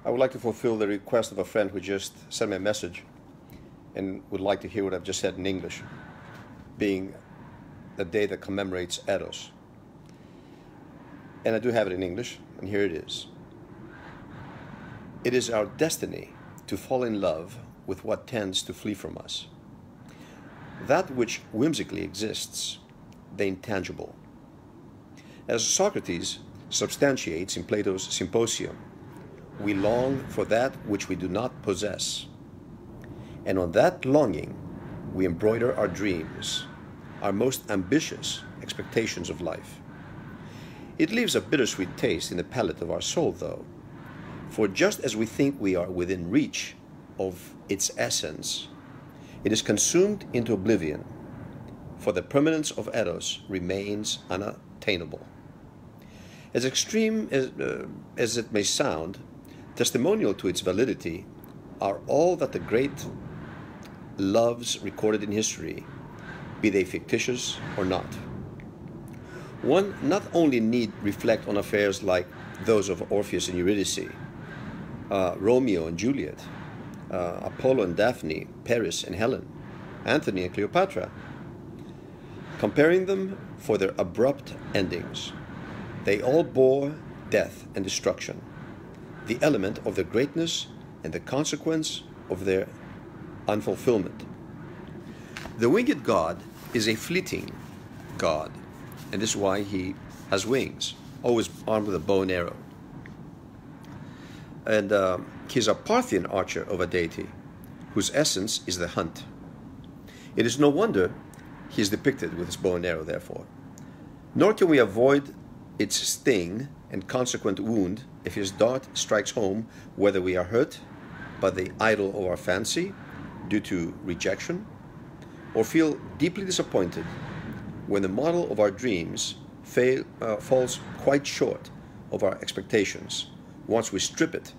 I would like to fulfill the request of a friend who just sent me a message and would like to hear what I've just said in English, being the day that commemorates Eros. And I do have it in English, and here it is. It is our destiny to fall in love with what tends to flee from us. That which whimsically exists, the intangible. As Socrates substantiates in Plato's Symposium, we long for that which we do not possess. And on that longing, we embroider our dreams, our most ambitious expectations of life. It leaves a bittersweet taste in the palate of our soul, though, for just as we think we are within reach of its essence, it is consumed into oblivion, for the permanence of Eros remains unattainable. As extreme as it may sound, testimonial to its validity are all that the great loves recorded in history, be they fictitious or not. One not only need reflect on affairs like those of Orpheus and Eurydice, Romeo and Juliet, Apollo and Daphne, Paris and Helen, Antony and Cleopatra, comparing them for their abrupt endings. They all bore death and destruction, the element of their greatness and the consequence of their unfulfillment. The winged god is a fleeting god, and this is why he has wings, always armed with a bow and arrow. And he's a Parthian archer of a deity, whose essence is the hunt. It is no wonder he is depicted with his bow and arrow, therefore. Nor can we avoid its sting and consequent wound if his dart strikes home, whether we are hurt by the idol of our fancy due to rejection, or feel deeply disappointed when the model of our dreams falls quite short of our expectations, once we strip it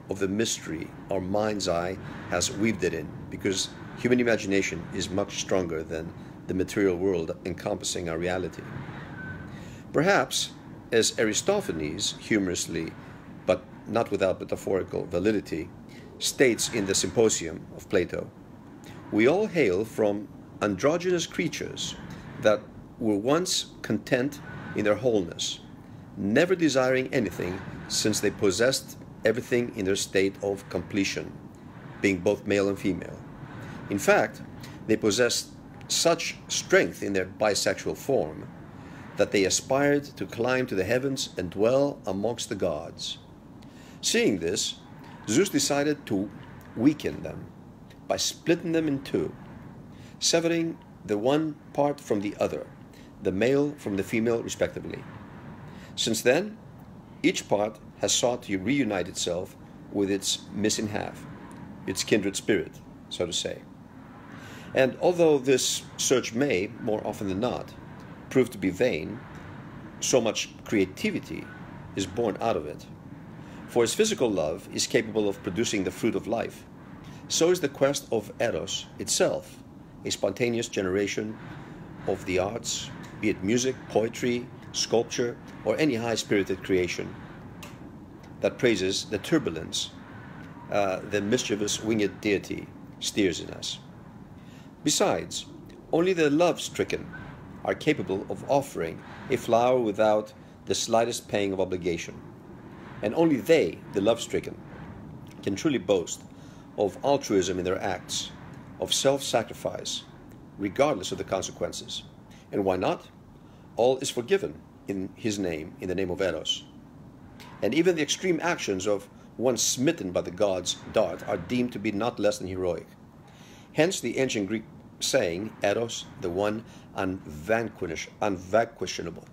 of the mystery our mind's eye has weaved it in, because human imagination is much stronger than the material world encompassing our reality. Perhaps, as Aristophanes humorously, but not without metaphorical validity, states in the Symposium of Plato, we all hail from androgynous creatures that were once content in their wholeness, never desiring anything since they possessed everything in their state of completion, being both male and female. In fact, they possessed such strength in their bisexual form that they aspired to climb to the heavens and dwell amongst the gods. Seeing this, Zeus decided to weaken them by splitting them in two, severing the one part from the other, the male from the female respectively. Since then, each part has sought to reunite itself with its missing half, its kindred spirit, so to say. And although this search may, more often than not, prove to be vain, so much creativity is born out of it. For as physical love is capable of producing the fruit of life, so is the quest of Eros itself a spontaneous generation of the arts, be it music, poetry, sculpture, or any high-spirited creation that praises the turbulence the mischievous winged deity steers in us. Besides, only the love-stricken are capable of offering a flower without the slightest pang of obligation, and only they, the love-stricken, can truly boast of altruism in their acts, of self-sacrifice, regardless of the consequences. And why not? All is forgiven in his name, in the name of Eros. And even the extreme actions of one smitten by the god's dart are deemed to be not less than heroic. Hence the ancient Greek saying, Eros, the one unvanquishable,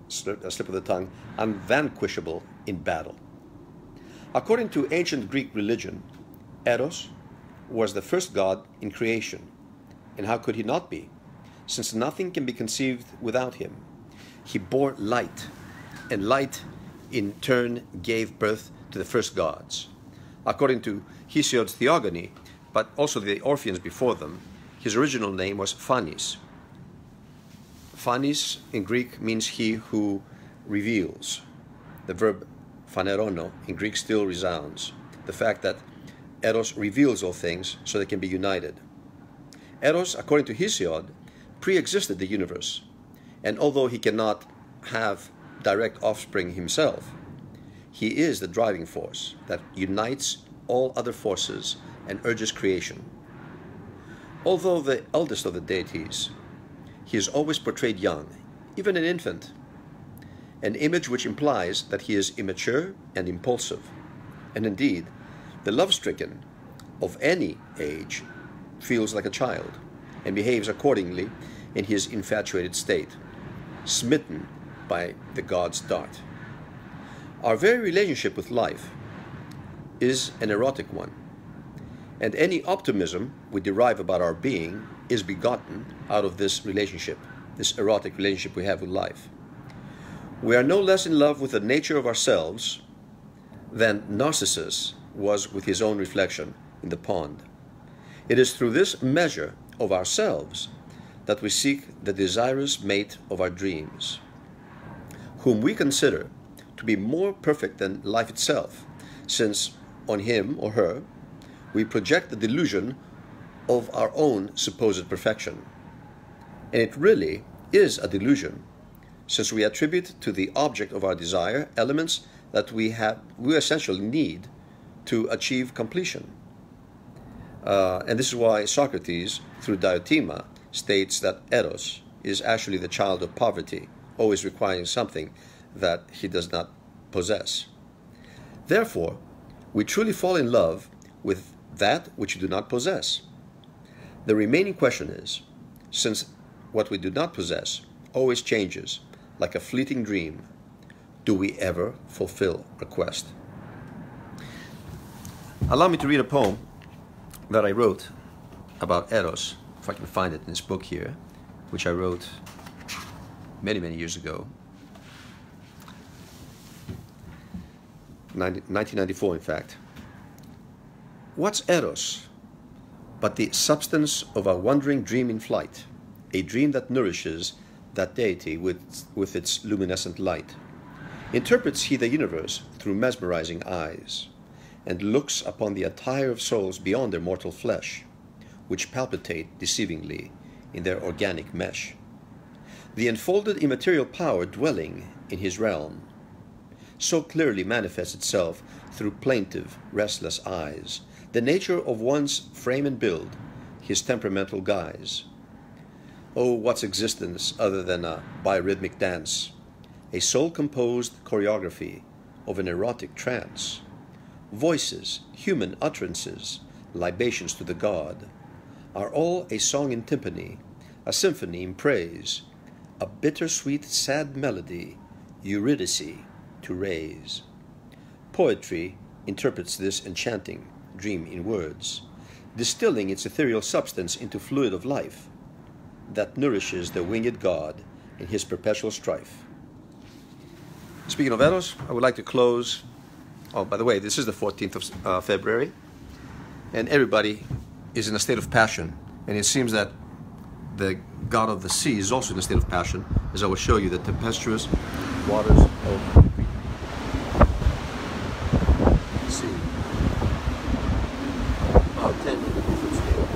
slip of the tongue, unvanquishable in battle. According to ancient Greek religion, Eros was the first god in creation. And how could he not be, since nothing can be conceived without him? He bore light, and light in turn gave birth to the first gods. According to Hesiod's Theogony, but also the Orpheans before them, his original name was Phanes. Phanes in Greek means he who reveals. The verb phanerono in Greek still resounds. The fact that Eros reveals all things so they can be united. Eros, according to Hesiod, pre-existed the universe, and although he cannot have direct offspring himself, he is the driving force that unites all other forces and urges creation. Although the eldest of the deities, he is always portrayed young, even an infant, an image which implies that he is immature and impulsive. And indeed, the love-stricken of any age feels like a child and behaves accordingly in his infatuated state, smitten by the god's dart. Our very relationship with life is an erotic one, and any optimism we derive about our being is begotten out of this relationship, this erotic relationship we have with life. We are no less in love with the nature of ourselves than Narcissus was with his own reflection in the pond. It is through this measure of ourselves that we seek the desirous mate of our dreams, whom we consider to be more perfect than life itself, since on him or her we project the delusion of our own supposed perfection. And it really is a delusion, since we attribute to the object of our desire elements that we essentially need to achieve completion. And this is why Socrates, through Diotima, states that Eros is actually the child of poverty, always requiring something that he does not possess. Therefore, we truly fall in love with that which we do not possess. The remaining question is, since what we do not possess always changes, like a fleeting dream, do we ever fulfill our quest? Allow me to read a poem that I wrote about Eros, if I can find it in this book here, which I wrote many, many years ago. 1994, in fact. What's Eros but the substance of a wandering dream in flight, a dream that nourishes that deity with its luminescent light? Interprets he the universe through mesmerizing eyes, and looks upon the attire of souls beyond their mortal flesh, which palpitate deceivingly in their organic mesh. The enfolded immaterial power dwelling in his realm so clearly manifests itself through plaintive, restless eyes, the nature of one's frame and build, his temperamental guise. Oh, what's existence other than a biorhythmic dance, a soul-composed choreography of an erotic trance? Voices, human utterances, libations to the god, are all a song in timpani, a symphony in praise, a bittersweet sad melody, Eurydice to raise. Poetry interprets this enchanting dream in words, distilling its ethereal substance into fluid of life that nourishes the winged god in his perpetual strife. Speaking of Eros, I would like to close. Oh, by the way, this is the 14th of February, and everybody is in a state of passion, and it seems that the god of the sea is also in a state of passion, as I will show you the tempestuous waters of the sea. About 10 foot scale.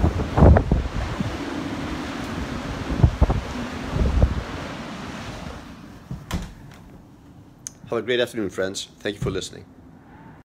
Have a great afternoon, friends. Thank you for listening.